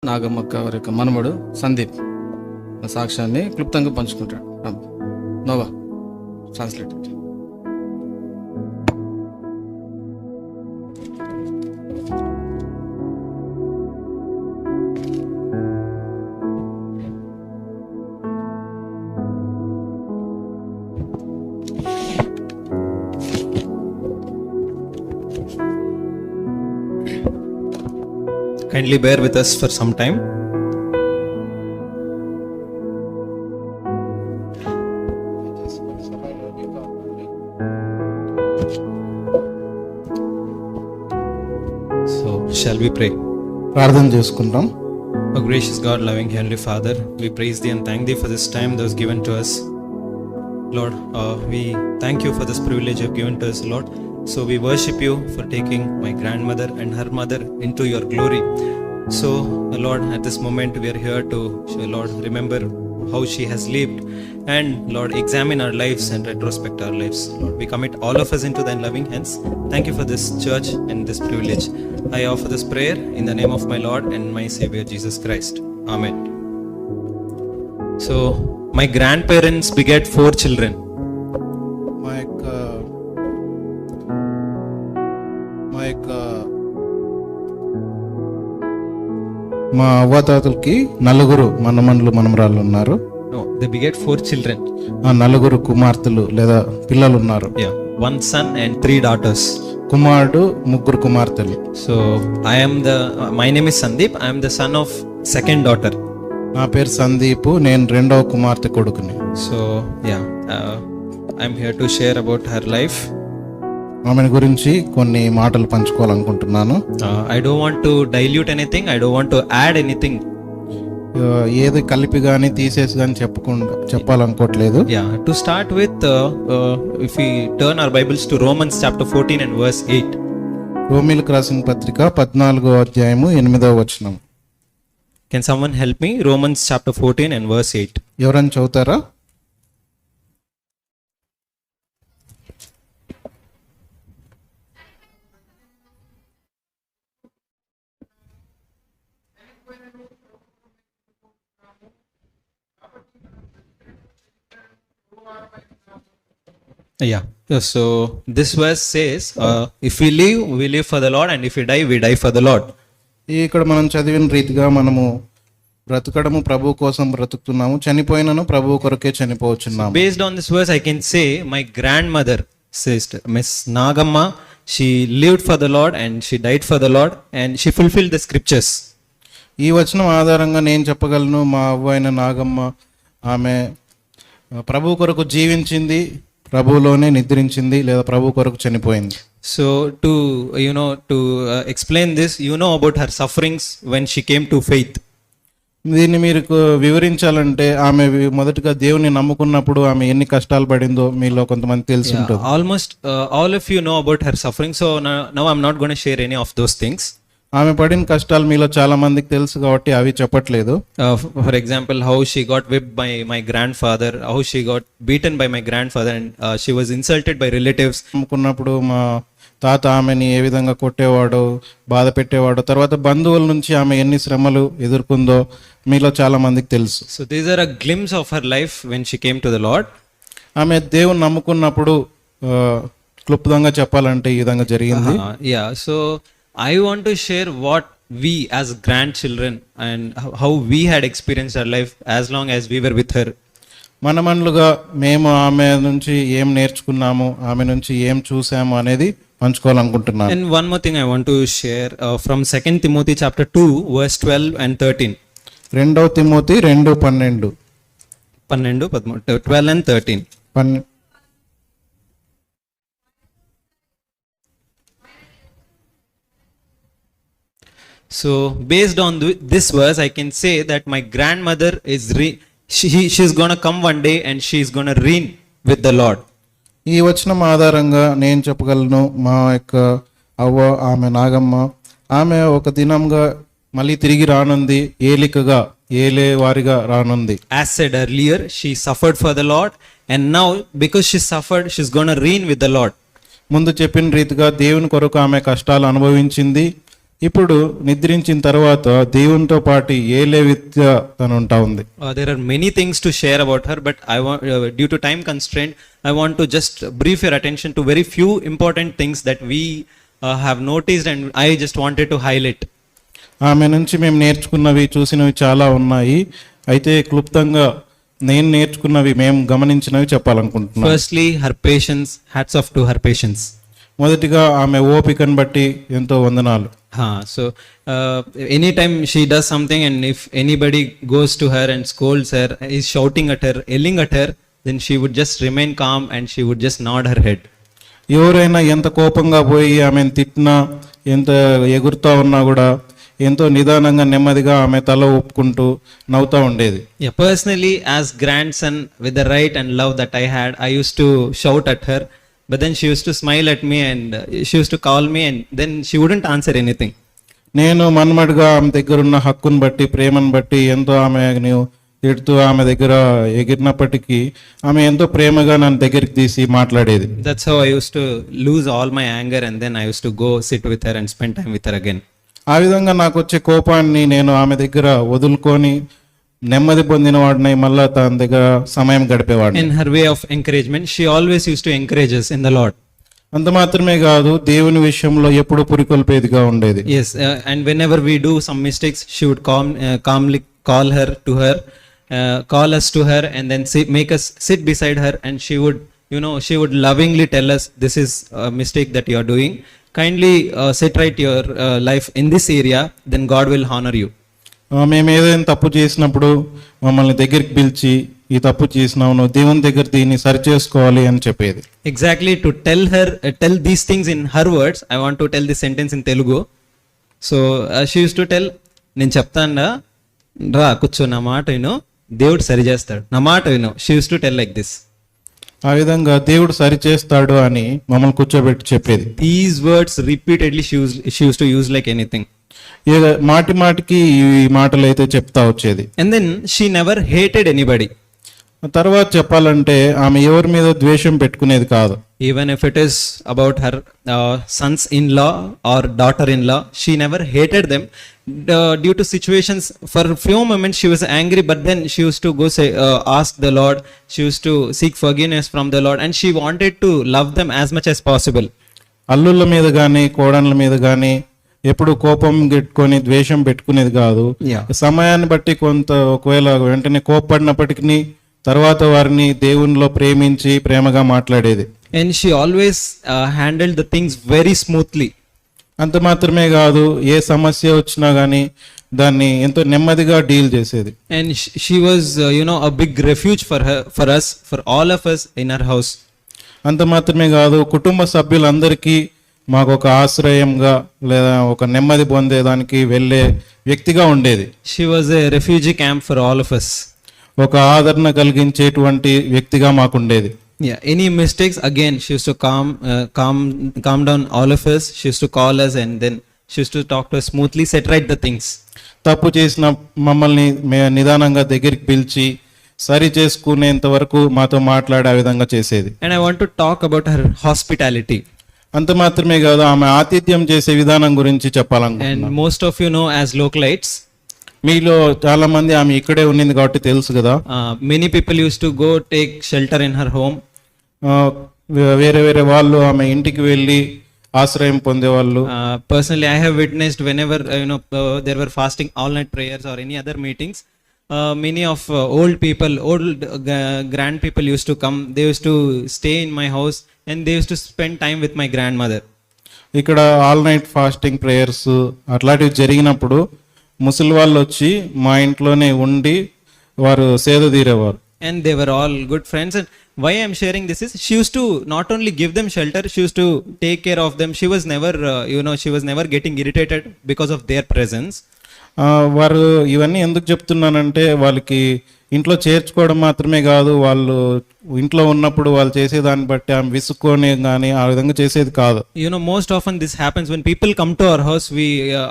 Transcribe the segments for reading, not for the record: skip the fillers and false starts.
నాగమ్మక్క వారి యొక్క మనమడు సందీప్ సాక్ష్యాన్ని క్లుప్తంగా పంచుకుంటాడు. Nova translate. Kindly bear with us for some time. So, shall we pray? ప్రార్థన చేసుకుంటాం. Oh gracious God, loving Heavenly Father, we praise Thee and thank Thee for this time that was given to us. Lord, we thank You for this privilege You have given to us, Lord. So we worship You for taking my grandmother and her mother into Your glory. So, Lord, at this moment we are here to, Lord, remember how she has lived and, Lord, examine our lives and retrospect our lives. Lord, we commit all of us into Thy loving hands. Thank You for this church and this privilege. I offer this prayer in the name of my Lord and my Savior Jesus Christ. Amen. So, my grandparents begat 4 children. మా అవ్వాతాతలకి 4 మనమన్లు మనమరాళ్ళు ఉన్నారు. No, they begat 4 children. ఆ 4 కుమార్తెలు లేదా పిల్లలు ఉన్నారు. Yeah, 1 son and 3 daughters. కుమారుడు 3 కుమార్తెలు. So my name is Sandeep. I am the son of second daughter. నా పేరు సందీప్, నేను 2వ కుమార్తె కొడుకుని. So yeah, I am here to share about her life. ఆమె గురించి కొన్ని మాటలు పంచుకోవాలనుకుంటున్నాను. I don't want to dilute anything. I don't want to add anything. ఏది కలిపి గాని తీసేసి గాని చెప్పాలనుకోవట్లేదు. Yeah, to start with, if we turn our Bibles to Romans chapter 14 and verse 8. రోమీయులకు రాసిన పత్రిక 14వ అధ్యాయము 8వ వచనం. Can someone help me? Romans chapter 14 and verse 8. ఎవరైనా చదువుతారా? Yeah. So this verse says, if we live for the Lord, and if we die for the Lord. ఇక్కడ మనం చదివిన రీతిగా మనము బ్రతకడము ప్రభు కోసం బ్రతుకుతున్నాము, చనిపోయినను ప్రభు కొరకే చనిపోవచ్చున్నాము. Based on this verse, I can say my grandmother, sister Miss Nagamma, she lived for the Lord and she died for the Lord and she fulfilled the scriptures. ఈ వచనం ఆధారంగా నేను చెప్పగలను, మా అవ్వ అయిన నాగమ్మ ఆమె ప్రభు కొరకు జీవించింది, ప్రభువులోనే నిద్రించింది లేదా ప్రభు కొరకు చనిపోయింది. So to explain this, about her sufferings when she came to faith. దీన్ని మీరు వివరించాలంటే ఆమె మొదటగా దేవుని నమ్ముకున్నప్పుడు ఆమె ఎన్ని కష్టాలు పడిందో మీలో కొంతమంది తెలిసి ఉంటుంది. Almost all of you know about her suffering, so now I'm not going to share any of those things. ఆమె పడిన కష్టాలు మీలో చాలా మందికి తెలుసు కాబట్టి అవి చెప్పట్లేదు. For example, how she got whipped by my grandfather, how she got beaten by my grandfather, and she was insulted by relatives. నమ్ముకున్నప్పుడు మా తాత ఆమెని ఏ విధంగా కొట్టేవాడు, బాధ పెట్టేవాడు, తర్వాత బంధువుల నుంచి ఆమె ఎన్ని శ్రమలు ఎదుర్కొందో మీలో చాలా మందికి తెలుసు. So these are a glimpse of her life when she came to the Lord. ఆమె దేవుని నమ్ముకున్నప్పుడు క్లుప్తంగా చెప్పాలంటే ఈ విధంగా జరిగింది. Yeah, so I want to share what we as grandchildren and how we had experienced our life as long as we were with her. మనమన్లుగా మేము ఆమె నుంచి ఏం నేర్చుకున్నాము, ఆమె నుంచి ఏం చూసాము అనేది పంచుకోవాలనుకుంటున్నాను. And one more thing I want to share from 2 Timothy chapter 2 verse 12 and 13. 2 Timothy 2:12. 12 and 13. So based on this verse, I can say that my grandmother is she's going to come one day and she's going to reign with the Lord. ఈ వచనం ఆధారంగా నేను చెప్పగలను, మా యొక్క అవ్వ ఆమె నాగమ్మ ఆమె ఒక దినంగా మళ్ళీ తిరిగి రానుంది, ఏలేవారిగా రానుంది. As said earlier, she suffered for the Lord and now because she suffered, she's going to reign with the Lord. ముందు చెప్పిన రీతిగా దేవుని కొరకు ఆమె కష్టాలు అనుభవించింది, ఇప్పుడు నిద్రించిన తర్వాత దేవునితో పాటు ఏలే విద్య తను ఉంటా ఉంది. There are many things to share about her, but I want, due to time constraint, I want to just brief your attention to very few important things that we have noticed, and I just wanted to highlight. ఆమె నుంచి మేము నేర్చుకున్నవి చూసినవి చాలా ఉన్నాయి. అయితే క్లుప్తంగా నేను నేర్చుకున్నవి మేము గమనించినవి చెప్పాలనుకుంటున్నాను. Firstly, her patience. Hats off to her patience. మొదటిగా ఆమె ఓపికను బట్టి ఎంతో వందనాలు. So anytime she does something, and if anybody goes to her and scolds her, is shouting at her, yelling at her, then she would just remain calm and she would just nod her head. ఎవరైనా ఎంత కోపంగా పోయి ఆమెను తిట్టినా, ఎంత ఎగురుతా ఉన్నా కూడా ఎంతో నిదానంగా నెమ్మదిగా ఆమె తల ఊపుకుంటూ నవ్వుతూ ఉండేది. Yeah, personally, as grandson, with the right and love that I had, I used to shout at her, but then she used to smile at me, and she used to call me, and then she wouldn't answer anything. నేను మన్మడిగా ఆమె దగ్గర ఉన్న హక్కును బట్టి, ప్రేమను బట్టి ఎంతో ఆమెను తిడుతూ ఆమె దగ్గర ఎగిరినప్పటికీ ఆమె ఎంతో ప్రేమగా నన్ను దగ్గరికి తీసి మాట్లాడేది. That's how I used to lose all my anger, and then I used to go sit with her and spend time with her again. ఆ విధంగా నాకు వచ్చే కోపాన్ని నేను ఆమె దగ్గర వదులుకొని నెమ్మది పొందిన వాడినై మళ్ళా తన దగ్గర సమయం గడిపేవాడిని. In her way of encouragement, she always used to encourage us in the Lord. అంత మాత్రమే కాదు, దేవుని విషయంలో ఎప్పుడు పురికొల్పేదిగా ఉండేది. Yes, and whenever we do some mistakes, she would calmly call us to her, and then make us sit beside her, and she would lovingly tell us, this is a mistake that you are doing. Kindly set right your life in this area, then God will honor you. మేము ఏదైనా తప్పు చేసినప్పుడు మమ్మల్ని దగ్గరికి పిలిచి, ఈ తప్పు చేసినావు, నువ్వు దేవుని దగ్గర దీన్ని సరి చేసుకోవాలి అని చెప్పేది. Exactly, to tell these things in her words, I want to tell this sentence in Telugu. So she used to tell, నేను చెప్తాను రా కూర్చో, నా మాట విను, దేవుడు సరి చేస్తాడు, నా మాట విను. She used to tell like this. ఆ విధంగా దేవుడు సరి చేస్తాడు అని మమ్మల్ని కూర్చోబెట్టి చెప్పేది. These words repeatedly she used to use like anything. మాటి మాటికి ఈ మాటలు అయితే చెప్తా వచ్చేది. And then she never hated anybody. తర్వాత చెప్పాలంటే ఆమె ఎవరి మీద ద్వేషం పెట్టుకునేది కాదు. Even if it is about her sons-in-law or daughter-in-law, she never hated them. Due to situations, for a few moments she was angry, but then she used to go ask the Lord. She used to seek forgiveness from the Lord, and she wanted to love them as much as possible. అల్లుళ్ళ మీద కానీ కోడళ్ళ మీద కానీ ఎప్పుడు కోపం పెట్టుకొని ద్వేషం పెట్టుకునేది కాదు. సమయాన్ని బట్టి కొంత ఒకవేళ వెంటనే కోప్పడినప్పటికీ తర్వాత వారిని దేవునిలో ప్రేమించి ప్రేమగా మాట్లాడేది. And she always handled the things very smoothly. అంత మాత్రమే కాదు, ఏ సమస్య వచ్చినా కానీ దాన్ని ఎంతో నెమ్మదిగా డీల్ చేసేది. And she was a big refuge for us, for all of us in our house. అంత మాత్రమే కాదు, కుటుంబ సభ్యులందరికీ మాకు ఒక ఆశ్రయంగా లేదా ఒక నెమ్మది పొందేదానికి వెళ్ళే వ్యక్తిగా ఉండేది. She was a refugee camp for all of us. ఒక ఆదరణ కలిగించేటువంటి వ్యక్తిగా మాకుండేది. Yeah, any mistakes, again she used to calm down all of us. She used to call us, and then she used to talk to us smoothly, set right the things. తప్పు చేసిన మమ్మల్ని నిదానంగా దగ్గరికి పిలిచి సరి చేసుకునేంత వరకు మాతో మాట్లాడే విధంగా చేసేది. And I want to talk about her hospitality. అంత మాత్రమే కాదు, ఆమె ఆతిథ్యం చేసే విధానం గురించి చెప్పాలనుకుంటున్నాను. And most of you know, as localites, మీలో చాలా మంది ఆమె ఇక్కడే ఉన్నింది కాబట్టి తెలుసు కదా. many people used to go take shelter in her home. వేరే వేరే వాళ్ళు ఆమె ఇంటికి వెళ్ళి ఆశ్రయం పొందేవాళ్ళు. Personally, I have witnessed whenever there were fasting all night prayers or any other meetings, many of old grand people used to come. They used to stay in my house, and they used to spend time with my grandmother. ఇక్కడ all night fasting prayers అట్లాంటివి జరిగినప్పుడు ముసలి వాళ్ళు వచ్చి మా ఇంట్లోనే ఉండి వారు సేద తీరేవారు. And they were all good friends. And why I am sharing this is, she used to not only give them shelter, she used to take care of them. She was never she was never getting irritated because of their presence. వారు ఇవన్నీ ఎందుకు చెప్తున్నానంటే, వాళ్ళకి ఇంట్లో చేర్చుకోవడం మాత్రమే కాదు, వాళ్ళు ఇంట్లో ఉన్నప్పుడు వాళ్ళు చేసేదాన్ని బట్టి ఆమె విసుక్కొని కానీ ఆ విధంగా చేసేది కాదు. Most often this happens when people come to our house, we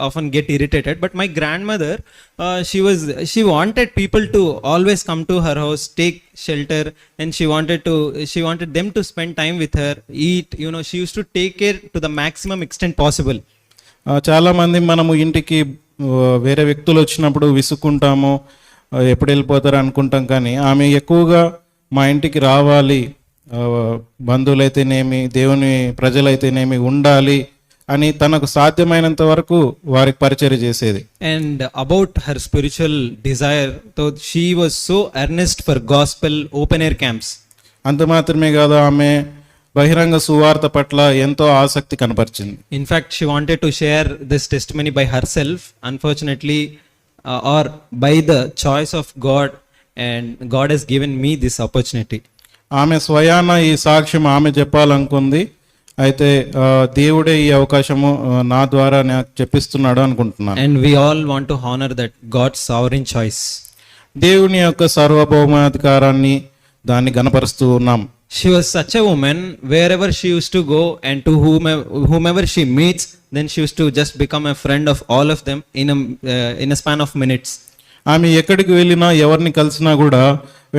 often get irritated. But my grandmother, she wanted people to always come to her house, take shelter, and she wanted them to spend time with her, eat. She used to take care to the maximum extent possible. చాలామంది మనము ఇంటికి వేరే వ్యక్తులు వచ్చినప్పుడు విసుక్కుంటాము, ఎప్పుడు వెళ్ళిపోతారు అనుకుంటాం. కానీ ఆమె ఎక్కువగా మా ఇంటికి రావాలి, బంధువులైతేనేమి దేవుని ప్రజలైతేనేమి ఉండాలి అని తనకు సాధ్యమైనంత వరకు వారికి పరిచర్య చేసేది. And about her spiritual desire, though she was so earnest for gospel open air camps. అంత మాత్రమే కాదు, ఆమె బహిరంగ సువార్త పట్ల ఎంతో ఆసక్తి కనపరిచింది. In fact, she wanted to share this testimony by herself. Unfortunately, or by the choice of God, and God has given me this opportunity. ఆమె స్వయాన ఈ సాక్ష్యం ఆమె చెప్పాలనుకుంది. అయితే దేవుడే ఈ అవకాశము నా ద్వారా నాకు చెప్పిస్తున్నాడు అనుకుంటున్నాను. And we all want to honor that God's sovereign choice. దేవుని యొక్క సార్వభౌమాధికారాన్ని దాన్ని గణపరుస్తూ ఉన్నాం. She was such a woman, wherever she used to go and to whomever she meets, then she used to just become a friend of all of them in a span of minutes. ఆమె ఎక్కడికి వెళ్ళినా ఎవరిని కలిసినా కూడా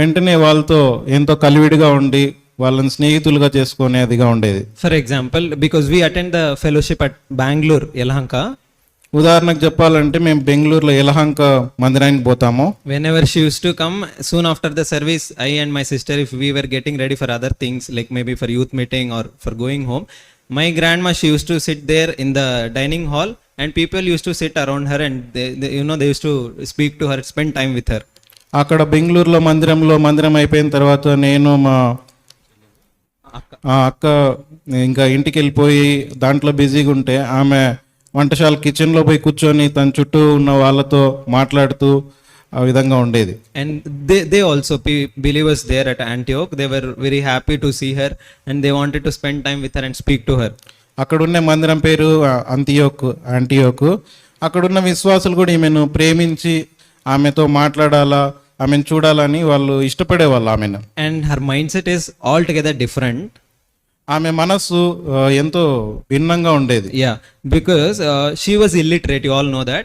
వెంటనే వాళ్ళతో ఎంతో కలివిడిగా ఉండి వాళ్ళని స్నేహితులుగా చేసుకునేదిగా ఉండేది. For example, because we attend the fellowship at Bangalore, Yelahanka. ఉదాహరణకు చెప్పాలంటే మేము బెంగళూరులో యలహంక మందిరానికి పోతాము. Whenever she used to come, soon after the service, I and my sister, if we were getting ready for other things, like maybe for youth meeting or for going home, my grandma, she used to sit there in the dining hall, and people used to sit around her, and they used to speak to her, spend time with her. అక్కడ బెంగళూరులో మందిరం అయిపోయిన తర్వాత నేను మా అక్క ఇంకా ఇంటికి వెళ్ళిపోయి దాంట్లో బిజీగా ఉంటే ఆమె వంటశాల కిచెన్లో పోయి కూర్చొని తన చుట్టూ ఉన్న వాళ్ళతో మాట్లాడుతూ ఆ విధంగా ఉండేది. And they also believers there at Antioch, they were very happy to see her, and they wanted to spend time with her and speak to her. అక్కడున్న మందిరం పేరు యాంటియోకు. అక్కడున్న విశ్వాసులు కూడా ఈమెను ప్రేమించి ఆమెతో మాట్లాడాలా, ఆమెను చూడాలని వాళ్ళు ఇష్టపడేవాళ్ళు ఆమెను. And her mindset is altogether different. ఆమె మనస్సు ఎంతో భిన్నంగా ఉండేది. Yeah, because she was illiterate, you all know that.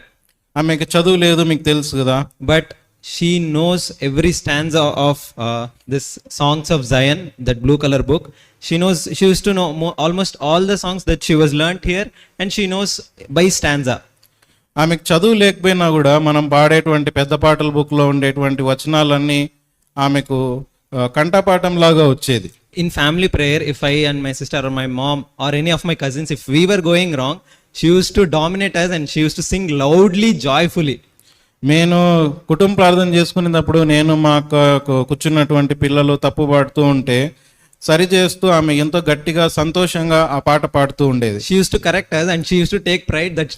ఆమెకి చదువు లేదు, మీకు తెలుసు కదా. But she knows every stanza of this Songs of Zion, that blue color book. She used to know almost all the songs that she was learnt here, and she knows by stanza. ఆమెకు చదువు లేకపోయినా కూడా మనం పాడేటువంటి పెద్ద పాటల బుక్లో ఉండేటువంటి వచనాలన్నీ ఆమెకు కంఠపాఠం లాగా వచ్చేది. In family prayer, if I and my sister or my mom or any of my cousins, if we were going wrong, she used to dominate us and she used to sing loudly, joyfully. నేను కుటుంబ ప్రార్థన చేసుకునేటప్పుడు నేను మా కూర్చున్నటువంటి పిల్లలు తప్పు పాడుతూ ఉంటే సరి చేస్తూ ఆమె ఎంతో గట్టిగా సంతోషంగా ఆ పాట పాడుతూ ఉండేది. She used to correct us and she used to take pride that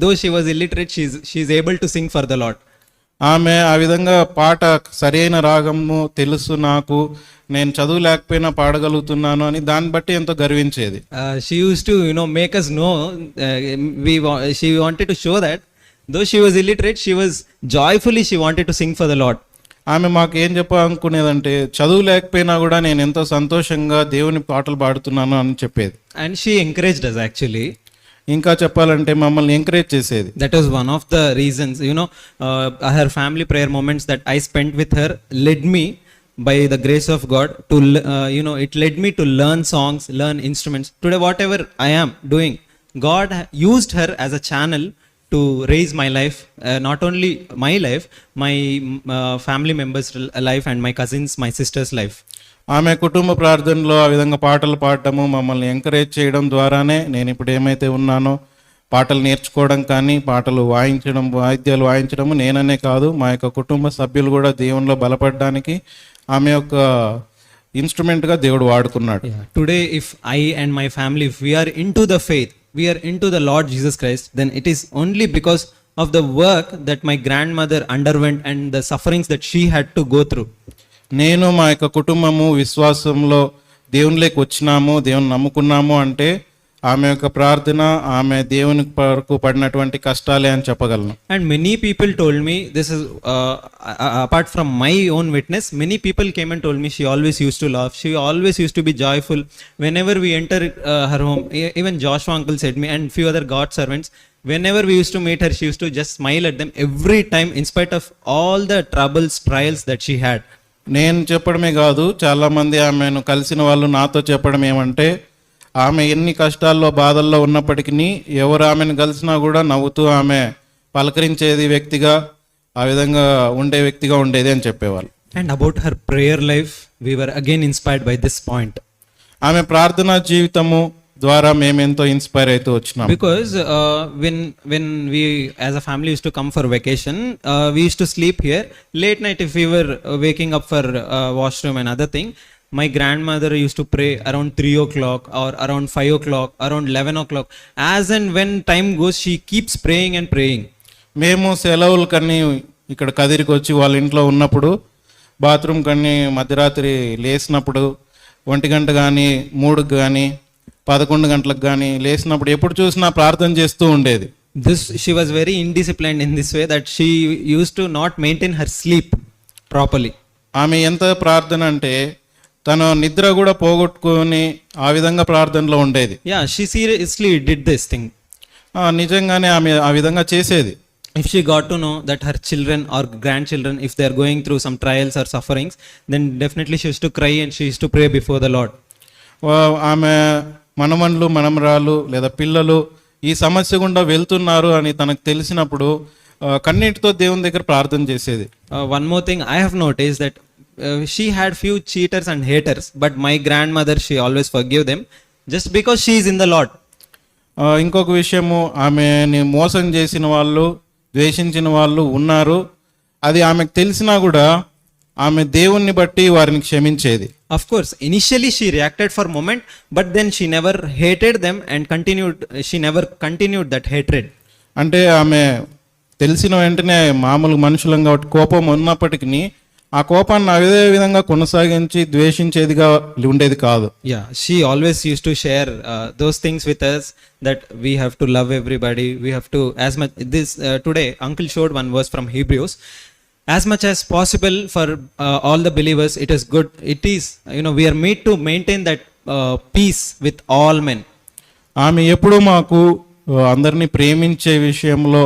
though she was illiterate, she is able to sing for the Lord. ఆమె ఆ విధంగా పాట సరైన రాగము తెలుసు నాకు, నేను చదువు లేకపోయినా పాడగలుగుతున్నాను అని దాన్ని బట్టి ఎంతో గర్వించేది. She used to make us know, she wanted to show that though she was illiterate, she was joyfully, she wanted to sing for the Lord. ఆమె మాకు ఏం చెప్పాలనుకునేదంటే చదువు లేకపోయినా కూడా నేను ఎంతో సంతోషంగా దేవుని పాటలు పాడుతున్నాను అని చెప్పేది. And she encouraged us actually. ఇంకా చెప్పాలంటే మమ్మల్ని ఎంకరేజ్ చేసేది. That was one of the reasons, her family prayer moments that I spent with her led me, by the grace of God, to it led me to learn songs, learn instruments. Today whatever I am doing, God used her as a channel to raise my life, not only my life, my family members' life, and my cousins, my sister's life. ఆమె కుటుంబ ప్రార్థనలో ఆ విధంగా పాటలు పాడటము మమ్మల్ని encourage చేయడం ద్వారానే నేను ఇప్పుడు ఏమైతే ఉన్నానో పాటలు నేర్చుకోవడం కానీ పాటలు వాయిద్యాలు వాయించడము నేననే కాదు, మా యొక్క కుటుంబ సభ్యులు కూడా దేవునిలో బలపడడానికి ఆమె యొక్క ఇన్స్ట్రుమెంట్గా దేవుడు వాడుకున్నాడు. Today if I and my family, if we are into the faith, we are into the Lord Jesus Christ, then it is only because of the work that my grandmother underwent and the sufferings that she had to go through. నేను మా యొక్క కుటుంబము విశ్వాసంలో దేవునిలోకి వచ్చినాము, దేవుని నమ్ముకున్నాము అంటే ఆమె యొక్క ప్రార్థన, ఆమె దేవుని కొరకు పడినటువంటి కష్టాలే అని చెప్పగలను. And many people told me, this is apart from my own witness, many people came and told me she always used to laugh, she always used to be joyful whenever we enter her home. Even Joshua uncle said me, and few other God servants, whenever we used to meet her, she used to just smile at them every time, in spite of all the troubles, trials that she had. నేను చెప్పడమే కాదు, చాలామంది ఆమెను కలిసిన వాళ్ళు నాతో చెప్పడం ఏమంటే ఆమె ఎన్ని కష్టాల్లో బాధల్లో ఉన్నప్పటికీ ఎవరు ఆమెను కలిసినా కూడా నవ్వుతూ ఆమె పలకరించేది వ్యక్తిగా, ఆ విధంగా ఉండే వ్యక్తిగా ఉండేది అని చెప్పేవాళ్ళు. And about her prayer life, we were again inspired by this point. ఆమె ప్రార్థనా జీవితము ద్వారా మేమెంతో ఇన్స్పైర్ అవుతూ వచ్చినాం. Because when we as a family used to come for vacation, we used to sleep here. Late night, if we were waking up for washroom and other thing, my grandmother used to pray around 3 o'clock or around 5 o'clock, around 11 o'clock. As and when time goes, she keeps praying and praying. మేము సెలవులు కన్నీ ఇక్కడ కదిరికి వచ్చి వాళ్ళ ఇంట్లో ఉన్నప్పుడు bathroom కన్నీ మధ్యరాత్రి లేచినప్పుడు 1 గంట కానీ 3 కానీ 11 గంటలకు కానీ లేచినప్పుడు ఎప్పుడు చూసినా ప్రార్థన చేస్తూ ఉండేది. She was very indisciplined in this way that she used to not maintain her sleep properly. ఆమె ఎంత ప్రార్థన అంటే తన నిద్ర కూడా పోగొట్టుకొని ఆ విధంగా ప్రార్థనలో ఉండేది. Yeah, she seriously did this thing. నిజంగానే ఆమె ఆ విధంగా చేసేది. If she got to know that her children or grandchildren, if they are going through some trials or sufferings, then definitely she used to cry and she used to pray before the Lord. ఆమె మనమన్లు మనమరాలు లేదా పిల్లలు ఈ సమస్య గుండా వెళ్తున్నారు అని తనకు తెలిసినప్పుడు కన్నీటితో దేవుని దగ్గర ప్రార్థన చేసేది. One more thing I have noticed that she had few cheaters and haters, but my grandmother, she always forgive them just because she is in the Lord. ఇంకొక విషయము, ఆమెని మోసం చేసిన వాళ్ళు, ద్వేషించిన వాళ్ళు ఉన్నారు. అది ఆమెకు తెలిసినా కూడా ఆమె దేవుణ్ణి బట్టి వారిని క్షమించేది. Of course, initially she reacted for a moment, but then she never hated them and she never continued that hatred. అంటే ఆమె తెలిసిన వెంటనే మామూలు మనుషులం కాబట్టి కోపం ఉన్నప్పటికీ ఆ కోపాన్ని అదే విధంగా కొనసాగించి ద్వేషించేదిగా ఉండేది కాదు. Yeah, she always used to share those things with us that we have to love everybody. We have to, as much this today uncle showed one verse from Hebrews. As much as possible for all the believers, it is good. It is, we are made to maintain that peace with all men. ఆమె ఎప్పుడూ మాకు అందరినీ ప్రేమించే విషయంలో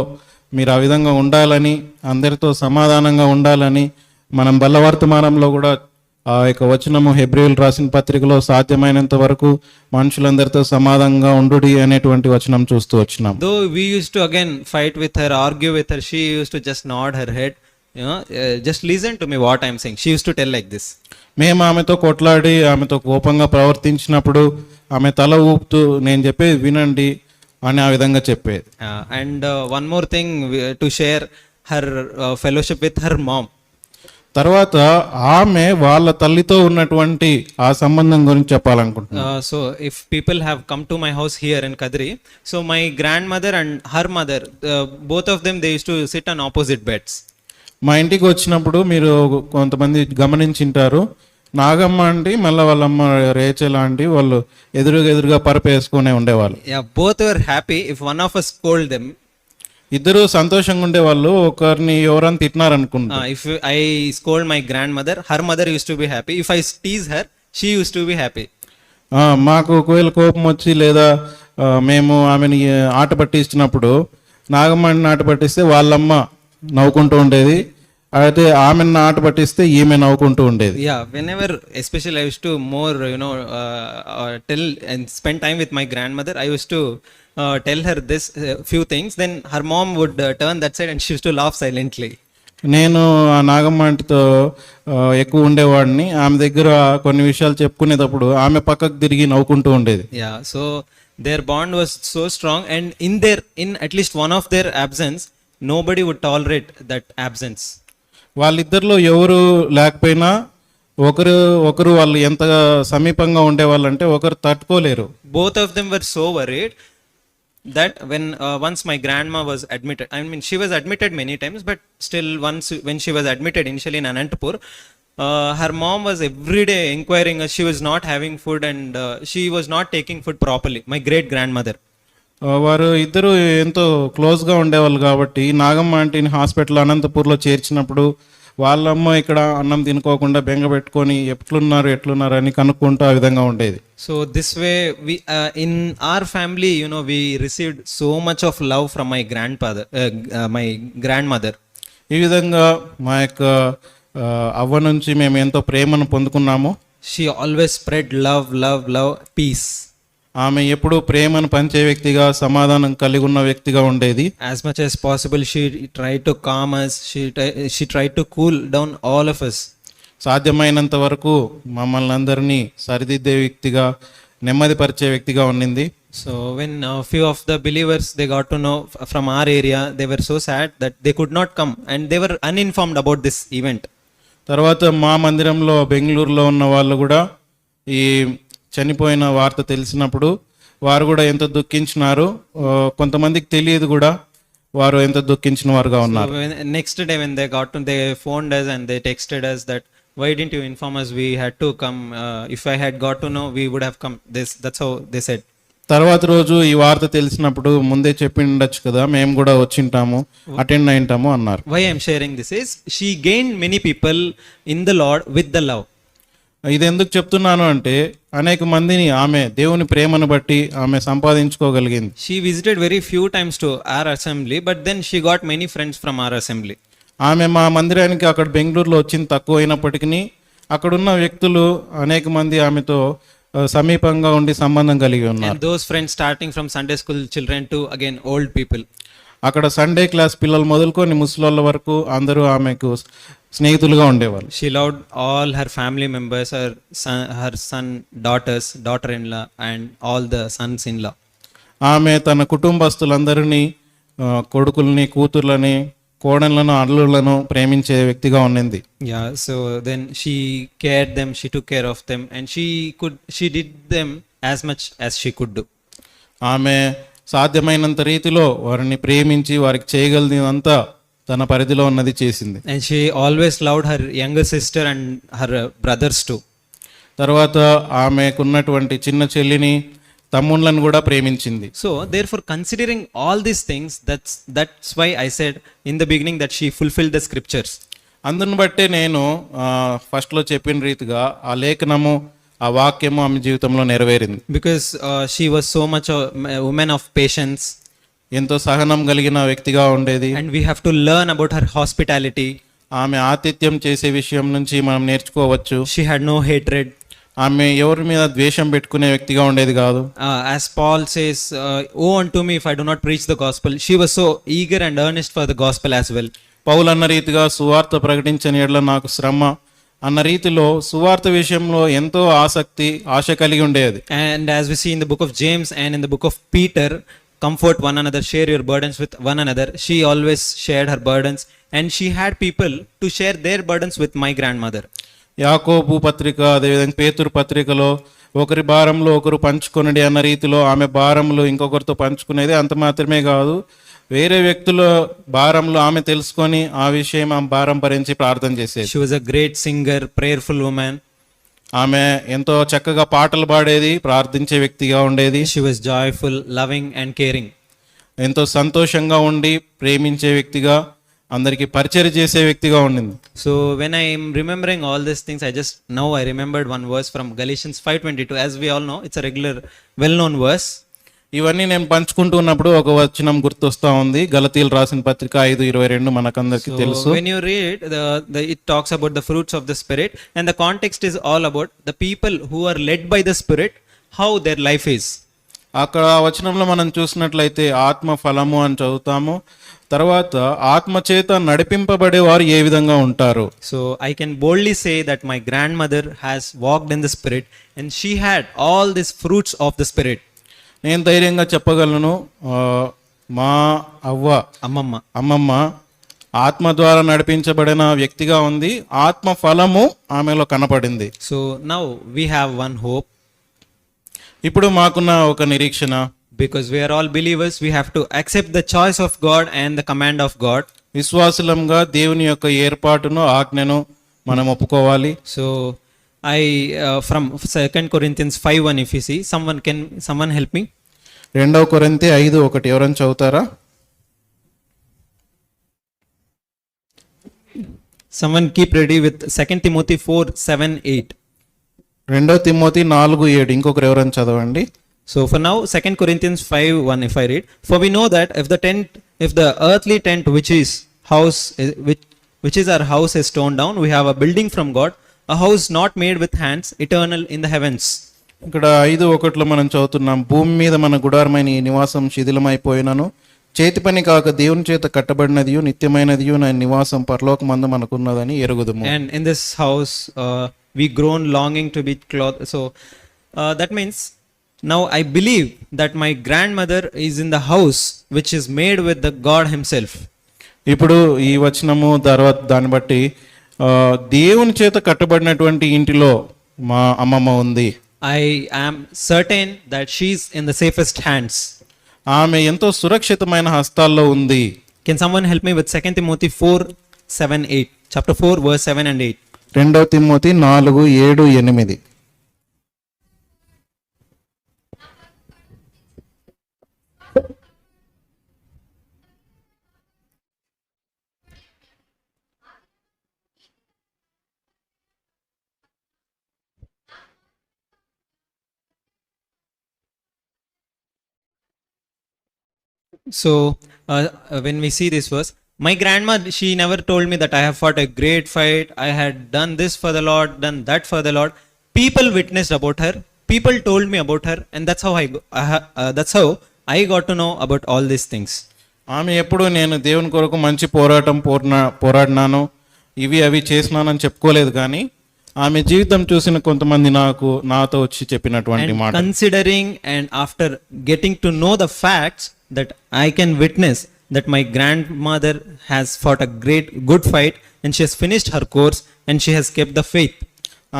మీరు ఆ విధంగా ఉండాలని, అందరితో సమాధానంగా ఉండాలని, మనం బలవర్తమానంలో కూడా ఆ యొక్క వచనము హెబ్రీయులు రాసిన పత్రికలో సాధ్యమైనంత వరకు మనుషులందరితో సమాధానంగా ఉండుడి అనేటువంటి వచనం చూస్తూ వచ్చినాం. Though we used to again fight with her, argue with her, she used to just nod her head. Just listen to me what I am saying. She used to tell like this. మేము ఆమెతో కొట్లాడి ఆమెతో కోపంగా ప్రవర్తించినప్పుడు ఆమె తల ఊపుతూ నేను చెప్పేది వినండి అని ఆ విధంగా చెప్పేది. And one more thing to share her fellowship with her mom. తర్వాత ఆమె వాళ్ళ తల్లితో ఉన్నటువంటి ఆ సంబంధం గురించి చెప్పాలనుకుంటున్నాను. So if people have come to my house here in Kadri, so my grandmother and her mother, both of them, they used to sit on opposite beds. మా ఇంటికి వచ్చినప్పుడు మీరు కొంతమంది గమనించింటారు, నాగమ్మ అండి మళ్ళీ వాళ్ళమ్మ రేచల్ ఆంటీ వాళ్ళు ఎదురుగా పరపేసుకునే ఉండేవాళ్ళు. Yeah, both were happy if one of us scold them. ఇద్దరు సంతోషంగా ఉండేవాళ్ళు. ఒకరిని ఎవరైనా తిట్టినారనుకుంటా, If I scold my grandmother, her mother used to be happy. If I tease her, she used to be happy. మాకు ఒకవేళ కోపం వచ్చి లేదా మేము ఆమెని ఆట పట్టించినప్పుడు, నాగమ్మని ఆట పట్టిస్తే వాళ్ళమ్మ నవ్వుకుంటూ ఉండేది, అయితే ఆమెను ఆట పట్టిస్తే ఈమె నవ్వుకుంటూ ఉండేది. Yeah, whenever, especially I used to more, tell and spend time with my grandmother, I used to tell her this few things. Then her mom would turn that side and she used to laugh silently. నేను ఆ నాగమ్మ ఆంటీతో ఎక్కువ ఉండేవాడిని. ఆమె దగ్గర కొన్ని విషయాలు చెప్పుకునేటప్పుడు ఆమె పక్కకు తిరిగి నవ్వుకుంటూ ఉండేది. Yeah, so their bond was so strong, and in at least one of their absence, nobody would tolerate that absence. వాళ్ళిద్దరిలో ఎవరు లేకపోయినా ఒకరు వాళ్ళు ఎంత సమీపంగా ఉండేవాళ్ళంటే ఒకరు తట్టుకోలేరు. Both of them were so worried that when once my grandma was admitted, I mean she was admitted many times, but still once when she was admitted initially in Anantapur, her mom was every day inquiring us. She was not having food and she was not taking food properly. My great grandmother. వారు ఇద్దరు ఎంతో క్లోజ్గా ఉండేవాళ్ళు కాబట్టి నాగమ్మ ఆంటీని hospital అనంతపూర్లో చేర్చినప్పుడు వాళ్ళమ్మ ఇక్కడ అన్నం తినుకోకుండా బెంగ పెట్టుకొని ఎట్లున్నారు అని కనుక్కుంటూ ఆ విధంగా ఉండేది. So this way we in our family, we received so much of love from my my grandmother. ఈ విధంగా మా యొక్క అవ్వ నుంచి మేము ఎంతో ప్రేమను పొందుకున్నాము. She always spread love, peace. ఆమె ఎప్పుడూ ప్రేమను పంచే వ్యక్తిగా, సమాధానం కలిగి ఉన్న వ్యక్తిగా ఉండేది. As much as possible, she tried to calm us. She tried to cool down all of us. సాధ్యమైనంత వరకు మమ్మల్ని అందరినీ సరిదిద్దే వ్యక్తిగా, నెమ్మదిపరిచే వ్యక్తిగా ఉండింది. So when a few of the believers they got to know from our area, they were so sad that they could not come and they were uninformed about this event. తర్వాత మా మందిరంలో బెంగళూరులో ఉన్న వాళ్ళు కూడా ఈ చనిపోయిన వార్త తెలిసినప్పుడు వారు కూడా ఎంత దుఃఖించినారు. కొంతమందికి తెలియదు కూడా, వారు ఎంత దుఃఖించిన వారుగా So ఉన్నారు. next day when they got to, they phoned us and they texted us that why didn't you inform us? We had to come. If I had got to know, we would have come. That's how they said. తర్వాత రోజు ఈ వార్త తెలిసినప్పుడు ముందే చెప్పి ఉండొచ్చు కదా, మేము కూడా వచ్చింటాము, అటెండ్ అయింటాము అన్నారు. Why I'm sharing this is she gained many people in the Lord with the love. ఇది ఎందుకు చెప్తున్నాను అంటే అనేక మందిని ఆమె దేవుని ప్రేమను బట్టి ఆమె సంపాదించుకోగలిగింది. She visited very few times to our assembly, but then she got many friends from our assembly. ఆమె మా మందిరానికి అక్కడ బెంగళూరులో వచ్చింది తక్కువ అయినప్పటికీ అక్కడున్న వ్యక్తులు అనేక మంది ఆమెతో సమీపంగా ఉండి సంబంధం కలిగి ఉన్నారు. And those friends starting from Sunday school children to again old people. అక్కడ సండే క్లాస్ పిల్లలు మొదలుకొని ముసలోళ్ళ వరకు అందరూ ఆమెకు స్నేహితులుగా ఉండేవాళ్ళు. She loved all her family members, her son, daughters, daughter-in-law, and all the sons-in-law. ఆమె తన కుటుంబస్తులందరినీ, కొడుకుల్ని, కూతుర్లని, కోడళ్లను, అల్లులను ప్రేమించే వ్యక్తిగా ఉండింది. Yeah, so then she cared them, she took care of them, and she did them as much as she could do. ఆమె సాధ్యమైనంత రీతిలో వారిని ప్రేమించి వారికి చేయగలిగినంతా తన పరిధిలో ఉన్నది చేసింది. And she always loved her younger sister and her brothers too. తర్వాత ఆమెకున్నటువంటి చిన్న చెల్లిని, తమ్ముళ్ళను కూడా ప్రేమించింది. So therefore, considering all these things, that's why I said in the beginning that she fulfilled the scriptures. అందుని బట్టే నేను ఫస్ట్లో చెప్పిన రీతిగా ఆ లేఖనము, ఆ వాక్యము ఆమె జీవితంలో నెరవేరింది. Because she was so much a woman of patience. ఎంతో సహనం కలిగిన వ్యక్తిగా ఉండేది. And we have to learn about her hospitality. ఆమె ఆతిథ్యం చేసే విషయం నుంచి మనం నేర్చుకోవచ్చు. She had no hatred. ఆమె ఎవరి మీద ద్వేషం పెట్టుకునే వ్యక్తిగా ఉండేది కాదు. As Paul says, "Woe unto me if I do not preach the gospel." She was so eager and earnest for the gospel as well. పౌలు అన్న రీతిగా సువార్త ప్రకటించని యెడల నాకు శ్రమ అన్న రీతిలో సువార్త విషయంలో ఎంతో ఆశ కలిగి ఉండేది. And as we see in the book of James and in the book of Peter, comfort one another, share your burdens with one another. She always shared her burdens, and she had people to share their burdens with my grandmother. యాకోబు పత్రిక, అదేవిధంగా పేతురు పత్రికలో ఒకరి భారంలో ఒకరు పంచుకొనడి అన్న రీతిలో ఆమె భారములు ఇంకొకరితో పంచుకునేది. అంత మాత్రమే కాదు, వేరే వ్యక్తుల భారంలో ఆమె తెలుసుకొని ఆ విషయం ఆమె భారం భరించి ప్రార్థన చేసేది. She was a great singer, prayerful woman. ఆమె ఎంతో చక్కగా పాటలు పాడేది, ప్రార్థించే వ్యక్తిగా ఉండేది. She was joyful, loving and caring. ఎంతో సంతోషంగా ఉండి ప్రేమించే వ్యక్తిగా, అందరికి పరిచయం చేసే వ్యక్తిగా ఉండింది. So when I am remembering all these things, I remembered one verse from Galatians 5:22. As we all know, it's a regular well-known verse. ఇవన్నీ నేను పంచుకుంటూ ఉన్నప్పుడు ఒక వచనం గుర్తొస్తా ఉంది. గలతీయులు రాసిన పత్రిక 5:22 మనకందరికి తెలుసు. When you read, it talks about the fruits of the Spirit, and the context is all about the people who are led by the Spirit, how their life is. అక్కడ ఆ వచనంలో మనం చూసినట్లయితే ఆత్మ ఫలము అని చదువుతాము. తర్వాత ఆత్మ చేత నడిపింపబడే వారు ఏ విధంగా ఉంటారు. So I can boldly say that my grandmother has walked in the Spirit, and she had all these fruits of the Spirit. నేను ధైర్యంగా చెప్పగలను, మా అమ్మమ్మ ఆత్మ ద్వారా నడిపించబడిన వ్యక్తిగా ఉంది. ఆత్మ ఫలము ఆమెలో కనపడింది. So now we have one hope. ఇప్పుడు మాకున్న ఒక నిరీక్షణ, because we are all believers, we have to accept the choice of God and the command of God. విశ్వాసులంగా దేవుని యొక్క ఏర్పాటును, ఆజ్ఞను మనం ఒప్పుకోవాలి. So I from 2 Corinthians 5:1, if you see, someone help me. 2 కొరింథీ 5:1 ఎవరైనా చదువుతారా? Someone keep ready with 2 Timothy 4:7-8. 2 Timothy 4:7 ఇంకొకరు ఎవరైనా చదవండి. So for now, 2 Corinthians 5:1, if I read, "For we know that if the earthly tent which is our house is torn down, we have a building from God, a house not made with hands, eternal in the heavens." ఇక్కడ 5:1 మనం చదువుతున్నాం, భూమి మీద మన గుడారమైన ఈ నివాసం శిథిలమైపోయినను చేతి పని కాక దేవుని చేత కట్టబడినదియు నిత్యమైనదియు నా నివాసం పరలోకమందు మనకున్నదని ఎరుగుదుము. And in this house, we grown longing to be clothed. So that means now I believe that my grandmother is in the house which is made with the God Himself. ఇప్పుడు ఈ వచనము తర్వాత దాన్ని బట్టి దేవుని చేత కట్టబడినటువంటి ఇంటిలో మా అమ్మమ్మ ఉంది. I am certain that she's in the safest hands. ఆమె ఎంతో సురక్షితమైన హస్తాల్లో ఉంది. Can someone help me with 2 Timothy 4:7-8? Chapter 4, verse 7 and 8. 2 Timothy 4:7-8. So when we see this verse, my grandma, she never told me that I have fought a great fight, I had done this for the Lord, done that for the Lord. People witnessed about her, people told me about her, and that's how I got to know about all these things. ఆమె ఎప్పుడు నేను దేవుని కొరకు మంచి పోరాడినాను, ఇవి అవి చేసినానని చెప్పుకోలేదు, కానీ ఆమె జీవితం చూసిన కొంతమంది నాతో వచ్చి చెప్పినటువంటి And మాట. considering and after getting to know the facts that I can witness that my grandmother has fought a good fight and she has finished her course and she has kept the faith.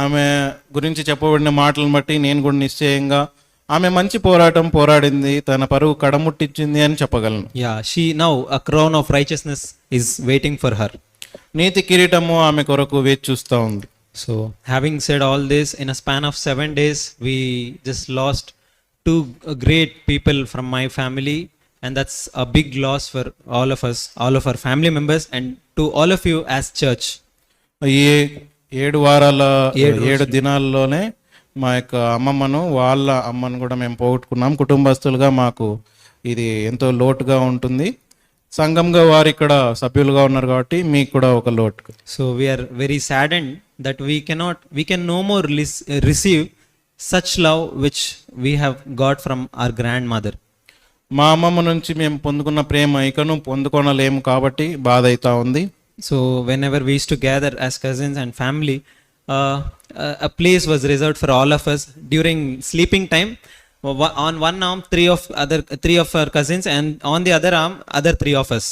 ఆమె గురించి చెప్పబడిన మాటలను బట్టి నేను కూడా నిశ్చయంగా ఆమె మంచి పోరాడింది, తన పరువు కడముట్టించింది అని చెప్పగలను. Yeah, she now a crown of righteousness is waiting for her. నీతి కిరీటము ఆమె కొరకు వేచి చూస్తూ ఉంది. So having said all this, in a span of 7 days we just lost 2 great people from my family, and that's a big loss for all of us, all of our family members, and to all of you as church. ఈ 7 దినాల్లోనే మా యొక్క అమ్మమ్మను వాళ్ళ అమ్మను కూడా మేము పోగొట్టుకున్నాం. కుటుంబస్తులుగా మాకు ఇది ఎంతో లోటుగా ఉంటుంది. సంఘంగా వారు ఇక్కడ సభ్యులుగా ఉన్నారు కాబట్టి మీకు కూడా ఒక లోటు. So we are very saddened that we can no more receive such love which we have got from our grandmother. మా అమ్మమ్మ నుంచి మేము పొందుకున్న ప్రేమ ఇకను పొందుకోనలేము కాబట్టి బాధ అవుతా ఉంది. So whenever we used to gather as cousins and family, a place was reserved for all of us during sleeping time. On one arm 3 of our cousins, and on the other arm other 3 of us.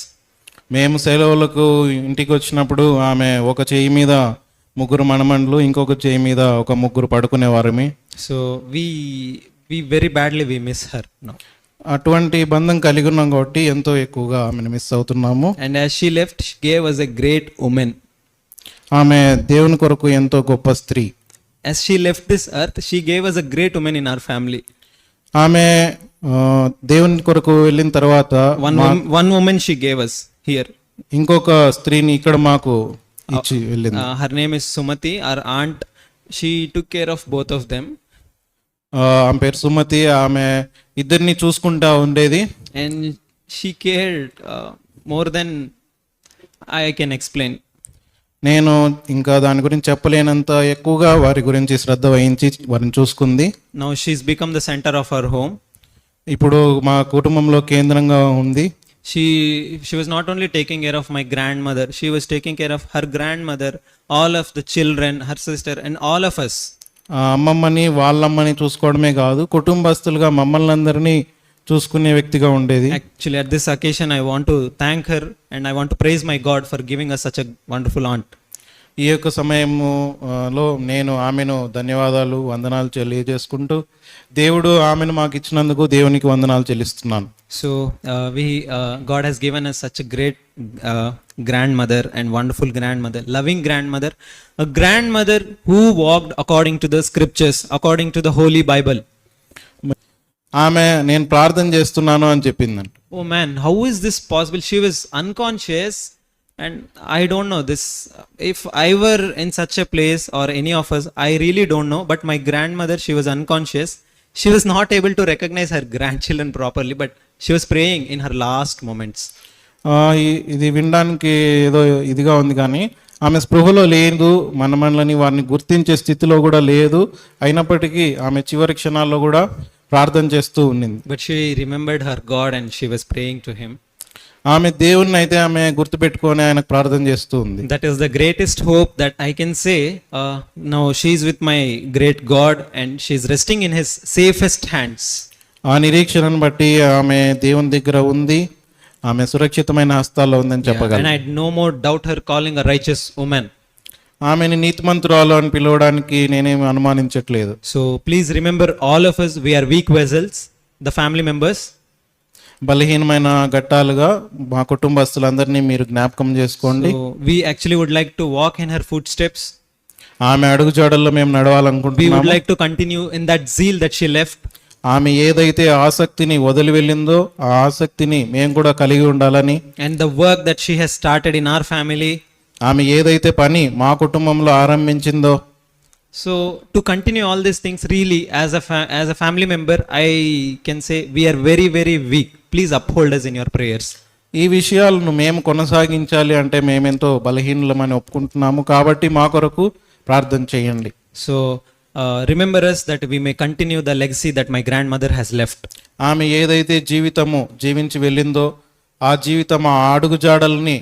మేము సెలవులకు ఇంటికి వచ్చినప్పుడు ఆమె ఒక చేయి మీద 3 మనమండ్లు, ఇంకొక చేయి మీద ఒక 3 పడుకునేవారమి. So we very badly we miss her now. అటువంటి బంధం కలిగి ఉన్నాం కాబట్టి ఎంతో ఎక్కువగా ఆమెను మిస్ అవుతున్నాము. And as she left, she gave us a great woman. ఆమె దేవుని కొరకు ఎంతో గొప్ప స్త్రీ. As she left this earth, she gave us a great woman in our family. ఆమె దేవుని కొరకు వెళ్ళిన తర్వాత One woman she gave us here. ఇంకొక స్త్రీని ఇక్కడ మాకు ఇచ్చి వెళ్ళింది. Her name is Sumati, our aunt. She took care of both of them. ఆమె పేరు సుమతి. ఆమె ఇద్దరిని చూసుకుంటా ఉండేది. And she cared more than I can explain. నేను ఇంకా దాని గురించి చెప్పలేనంత ఎక్కువగా వారి గురించి శ్రద్ధ వహించి వారిని చూసుకుంది. Now she's become the center of our home. ఇప్పుడు మా కుటుంబంలో కేంద్రంగా ఉంది. She was not only taking care of my grandmother, she was taking care of her grandmother, all of the children, her sister, and all of us. అమ్మమ్మని వాళ్ళమ్మని చూసుకోవడమే కాదు, కుటుంబస్తులుగా మమ్మల్ని అందరినీ చూసుకునే వ్యక్తిగా ఉండేది. Actually, at this occasion, I want to thank her and I want to praise my God for giving us such a wonderful aunt. ఈ యొక్క సమయంలో నేను ఆమెను ధన్యవాదాలు వందనాలు తెలియజేసుకుంటూ దేవుడు ఆమెను మాకు ఇచ్చినందుకు దేవునికి వందనాలు చెల్లిస్తున్నాను. So God has given us such a great grandmother and wonderful grandmother, loving grandmother, a grandmother who walked according to the scriptures, according to the Holy Bible. ఆమె నేను ప్రార్థన చేస్తున్నాను అని చెప్పిందంట. Oh man, how is this possible? She was unconscious, and I don't know this. If I were in such a place or any of us, I really don't know. But my grandmother, she was unconscious. She was not able to recognize her grandchildren properly, but she was praying in her last moments. ఇది వినడానికి ఏదో ఇదిగా ఉంది కానీ ఆమె స్పృహలో లేదు, మనల్ని వారిని గుర్తించే స్థితిలో కూడా లేదు. అయినప్పటికీ ఆమె చివరి క్షణాల్లో కూడా ప్రార్థన చేస్తూ ఉండింది. But she remembered her God and she was praying to him. ఆమె దేవుణ్ణి అయితే ఆమె గుర్తుపెట్టుకొని ఆయనకు ప్రార్థన చేస్తూ ఉంది. That is the greatest hope that I can say. Now she is with my great God and she is resting in his safest hands. ఆ నిరీక్షణను బట్టి ఆమె దేవుని దగ్గర ఉంది, ఆమె సురక్షితమైన హస్తాల్లో ఉందని And చెప్పగలను. I had no more doubt her calling a righteous woman. ఆమెని నీతిమంతురాలు అని పిలవడానికి నేనేమి అనుమానించట్లేదు. So please remember, all of us, we are weak vessels, the family members. బలహీనమైన ఘట్టాలుగా మా కుటుంబస్తులందరినీ మీరు జ్ఞాపకం చేసుకోండి. So we actually would like to walk in her footsteps. ఆమె అడుగుజాడల్లో మేము We would నడవాలనుకుంటున్నాము. like to continue in that zeal that she left. ఆమె ఏదైతే ఆసక్తిని వదిలి వెళ్ళిందో ఆ ఆసక్తిని మేము కూడా కలిగి ఉండాలని, And the work that she has started in our family. ఆమె ఏదైతే పని మా కుటుంబంలో ఆరంభించిందో, So to continue all these things, really as a family member, I can say we are very, very weak. Please uphold us in your prayers. ఈ విషయాలను మేము కొనసాగించాలి అంటే మేమెంతో బలహీనులమని ఒప్పుకుంటున్నాము. కాబట్టి మా కొరకు ప్రార్థన చేయండి. So remember us that we may continue the legacy that my grandmother has left. ఆమె ఏదైతే జీవితము జీవించి వెళ్ళిందో ఆ జీవితం ఆ అడుగుజాడల్ని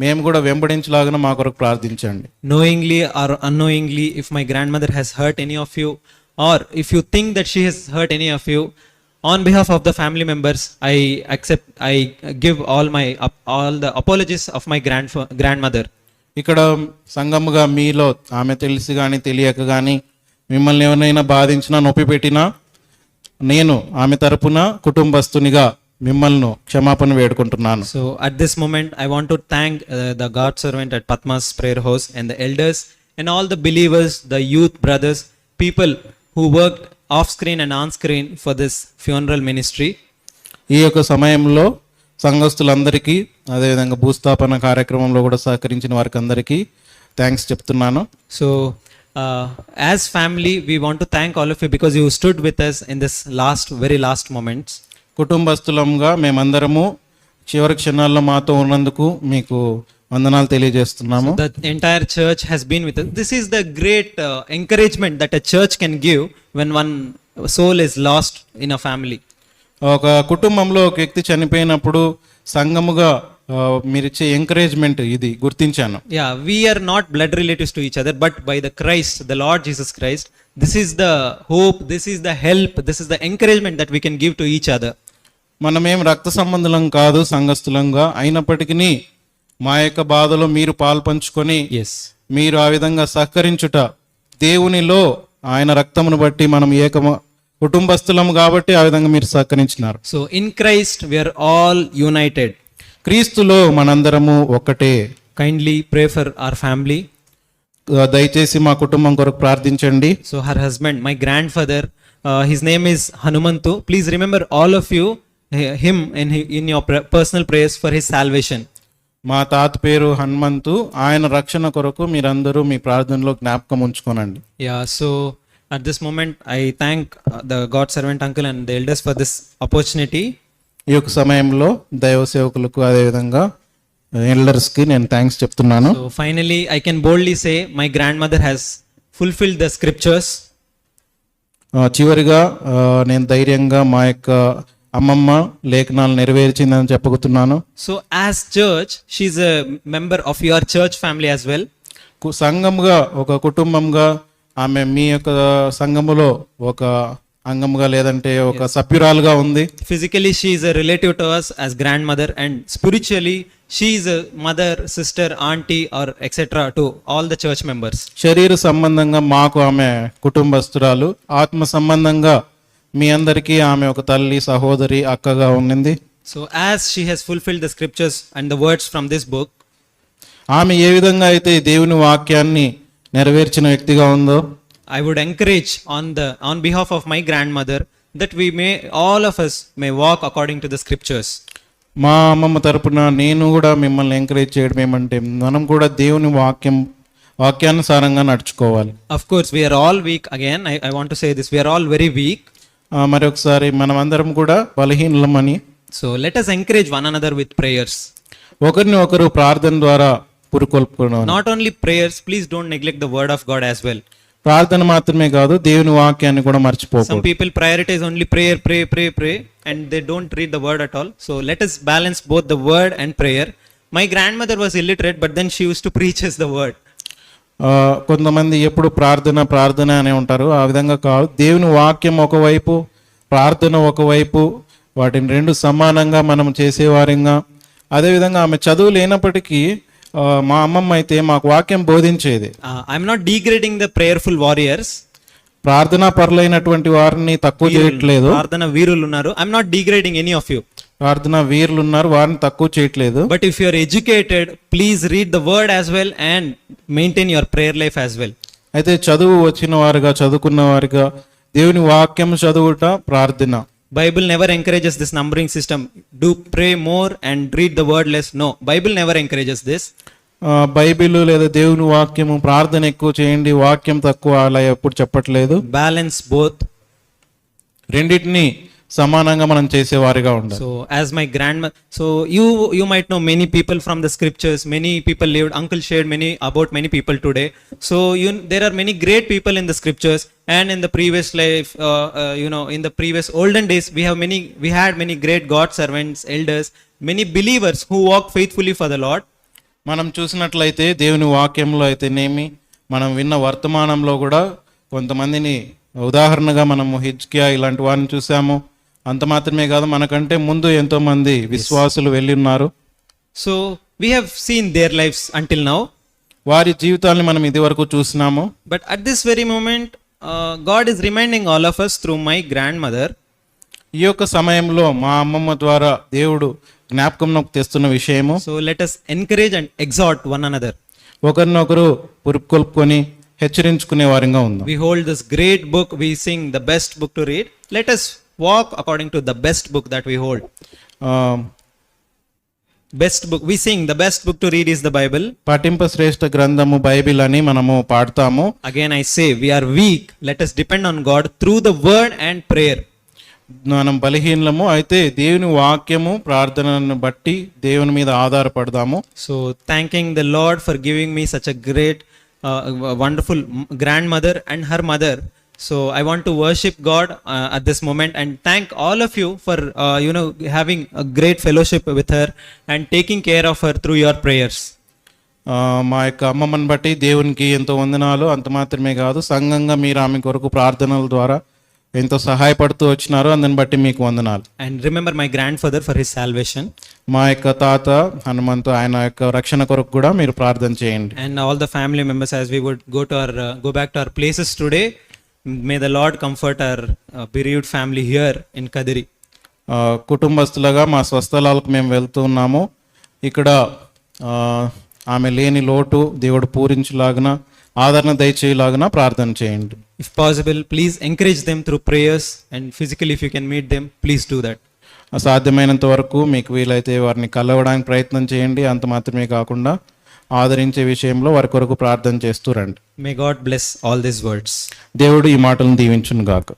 మేము కూడా వెంబడించలాగా మా కొరకు ప్రార్థించండి. Knowingly or unknowingly, if my grandmother has hurt any of you, or if you think that she has hurt any of you, on behalf of the family members, I give all the apologies of my grandmother. ఇక్కడ సంఘముగా మీలో ఆమె తెలిసి కానీ తెలియక కానీ మిమ్మల్ని ఎవరైనా బాధించినా నొప్పి పెట్టినా నేను ఆమె తరపున కుటుంబస్తునిగా మిమ్మల్ని క్షమాపణ వేడుకుంటున్నాను. So at this moment, I want to thank the God servant at Patma's prayer house and the elders and all the believers, the youth brothers, people who worked off screen and on screen for this funeral ministry. ఈ యొక్క సమయంలో సంఘస్థులందరికీ అదేవిధంగా భూస్థాపన కార్యక్రమంలో కూడా సహకరించిన వారికి అందరికీ thanks చెప్తున్నాను. So as family, we want to thank all of you because you stood with us in this very last moments. కుటుంబస్తులంగా మేమందరము చివరి క్షణాల్లో మాతో ఉన్నందుకు మీకు వందనాలు తెలియజేస్తున్నాము. The entire church has been with us. This is the great encouragement that a church can give when one soul is lost in a family. ఒక కుటుంబంలో ఒక వ్యక్తి చనిపోయినప్పుడు సంఘముగా మీరిచ్చే ఎంకరేజ్మెంట్ ఇది గుర్తించాను. Yeah, we are not blood relatives to each other, but by the Christ, the Lord Jesus Christ, this is the hope, this is the help, this is the encouragement that we can give to each other. మనమేం రక్త సంబంధులం కాదు సంఘస్థులంగా, అయినప్పటికీ మా యొక్క బాధలో మీరు పాల్పంచుకొని Yes. మీరు ఆ విధంగా సహకరించుట దేవునిలో ఆయన రక్తమును బట్టి మనం కుటుంబస్తులం కాబట్టి ఆ విధంగా మీరు సహకరించినారు. So in Christ, we are all united. క్రీస్తులో మనందరము ఒక్కటే. Kindly pray for our family. దయచేసి మా కుటుంబం కొరకు ప్రార్థించండి. So her husband, my grandfather, his name is Hanumantu. Please remember all of you him in your personal prayers for his salvation. మా తాత పేరు హనుమంతు, ఆయన రక్షణ కొరకు మీరందరూ మీ ప్రార్థనలో జ్ఞాపకం ఉంచుకోనండి. Yeah, so at this moment I thank the God servant uncle and the elders for this opportunity. ఈ యొక్క సమయంలో దైవ సేవకులకు అదేవిధంగా ఎల్డర్స్కి నేను థ్యాంక్స్ చెప్తున్నాను. So finally I can boldly say my grandmother has fulfilled the scriptures. చివరిగా నేను ధైర్యంగా మా యొక్క అమ్మమ్మ లేఖనాలు నెరవేర్చిందని చెప్పగలుగుతున్నాను. So as church, she is a member of your church family as well. సంఘముగా ఒక కుటుంబంగా ఆమె మీ యొక్క సంఘములో ఒక అంగముగా లేదంటే ఒక సభ్యురాలుగా ఉంది. Physically she is a relative to us as grandmother, and spiritually she is a mother, sister, auntie or etc. to all the church members. శరీర సంబంధంగా మాకు ఆమె కుటుంబస్తురాలు, ఆత్మ సంబంధంగా మీ అందరికీ ఆమె ఒక తల్లి, సహోదరి, అక్కగా ఉన్నింది. So as she has fulfilled the scriptures and the words from this book, ఆమె ఏ విధంగా అయితే దేవుని వాక్యాన్ని నెరవేర్చిన వ్యక్తిగా ఉందో, I would encourage on behalf of my grandmother that we may, all of us may walk according to the scriptures. మా అమ్మమ్మ తరపున నేను కూడా మిమ్మల్ని ఎంకరేజ్ చేయడం ఏమంటే మనం కూడా దేవుని వాక్యానుసారంగా నడుచుకోవాలి. Of course we are all weak. Again I want to say this, we are all very weak. మరొకసారి మనం అందరం కూడా బలహీనులమని. So let us encourage one another with prayers. ఒకరిని ఒకరు ప్రార్థన ద్వారా పురుకొల్పుకున్నాం. Not only prayers, please don't neglect the word of God as well. ప్రార్థన మాత్రమే కాదు, దేవుని వాక్యాన్ని కూడా Some మర్చిపోకూడదు. people prioritize only prayer, pray, and they don't read the word at all. So let us balance both the word and prayer. My grandmother was illiterate, but then she used to preach us the word. కొంతమంది ఎప్పుడు ప్రార్థన అనే ఉంటారు. ఆ విధంగా కాదు, దేవుని వాక్యం ఒకవైపు, ప్రార్థన ఒకవైపు, వాటిని రెండు సమానంగా మనం చేసేవారంగా. అదేవిధంగా ఆమె చదువు లేనప్పటికీ మా అమ్మమ్మ అయితే మాకు వాక్యం బోధించేది. I'm not degrading the prayerful warriors. ప్రార్థనా పరులైనటువంటి వారిని తక్కువ చేయట్లేదు. ప్రార్థన వీరులు ఉన్నారు. I'm not degrading any of you. ప్రార్థనా వీరులు ఉన్నారు, వారిని తక్కువ చేయట్లేదు. But if you are educated, please read the word as well and maintain your prayer life as well. అయితే చదువు వచ్చిన వారుగా, చదువుకున్న వారుగా దేవుని వాక్యం చదువుట, ప్రార్థన. Bible never encourages this numbering system. Do pray more and read the word less. No, Bible never encourages this. Bible లేదా దేవుని వాక్యము ప్రార్థన ఎక్కువ చేయండి, వాక్యం తక్కువ, అలా ఎప్పుడు చెప్పట్లేదు. Balance both. రెండింటిని సమానంగా మనం చేసేవారిగా ఉండాలి. So as my grandma, so you might know many people from the scriptures. Many people lived. Uncle shared many about many people today. So there are many great people in the scriptures, and in the previous life, in the previous olden days, we had many great God servants, elders, many believers who walked faithfully for the Lord. మనం చూసినట్లయితే దేవుని వాక్యంలో అయితేనేమి, మనం విన్న వర్తమానంలో కూడా కొంతమందిని ఉదాహరణగా మనము హిజ్కియా ఇలాంటి వారిని చూసాము. అంత మాత్రమే కాదు, మనకంటే ముందు ఎంతో మంది విశ్వాసులు వెళ్ళి ఉన్నారు. So we have seen their lives until now. వారి జీవితాన్ని మనం ఇది వరకు చూసినాము. But at this very moment, God is reminding all of us through my grandmother. ఈ యొక్క సమయంలో మా అమ్మమ్మ ద్వారా దేవుడు జ్ఞాపకంలోకి తెస్తున్న విషయము. So let us encourage and exhort one another. ఒకరినొకరు పురుకొల్పుకొని హెచ్చరించుకునే వారిగా ఉందాం. We hold this great book, we sing the best book to read. Let us walk according to the best book that we hold. Best book, we sing the best book to read is the Bible. పఠింప శ్రేష్ఠ గ్రంథము Bible అని మనము పాడతాము. Again I say, we are weak. Let us depend on God through the word and prayer. మనం బలహీనము, అయితే దేవుని వాక్యము ప్రార్థనను బట్టి దేవుని మీద ఆధారపడదాము. So thanking the Lord for giving me such a great wonderful grandmother and her mother. So I want to worship God at this moment and thank all of you for having a great fellowship with her and taking care of her through your prayers. మా యొక్క అమ్మమ్మని బట్టి దేవునికి ఎంతో వందనాలు. అంత మాత్రమే కాదు, సంఘంగా మీరు ఆమె కొరకు ప్రార్థనల ద్వారా ఎంతో సహాయపడుతూ వచ్చినారు, అందుని బట్టి మీకు వందనాలు. And remember my grandfather for his salvation. మా యొక్క తాత హనుమంతు, ఆయన యొక్క రక్షణ కొరకు కూడా మీరు ప్రార్థన చేయండి. And all the family members, as we would go back to our places today, may the Lord comfort our bereaved family here in Kadiri. కుటుంబస్తులుగా మా స్వస్థలాలకు మేము వెళ్తూ ఉన్నాము. ఇక్కడ ఆమె లేని లోటు దేవుడు పూరించులాగున, ఆదరణ దయచేయలాగున ప్రార్థన చేయండి. If possible, please encourage them through prayers, and physically if you can meet them, please do that. సాధ్యమైనంత వరకు మీకు వీలైతే వారిని కలవడానికి ప్రయత్నం చేయండి. అంత మాత్రమే కాకుండా ఆదరించే విషయంలో వారి కొరకు ప్రార్థన చేస్తూ రండి. May God bless all these words. దేవుడు ఈ మాటలను దీవించును గాక.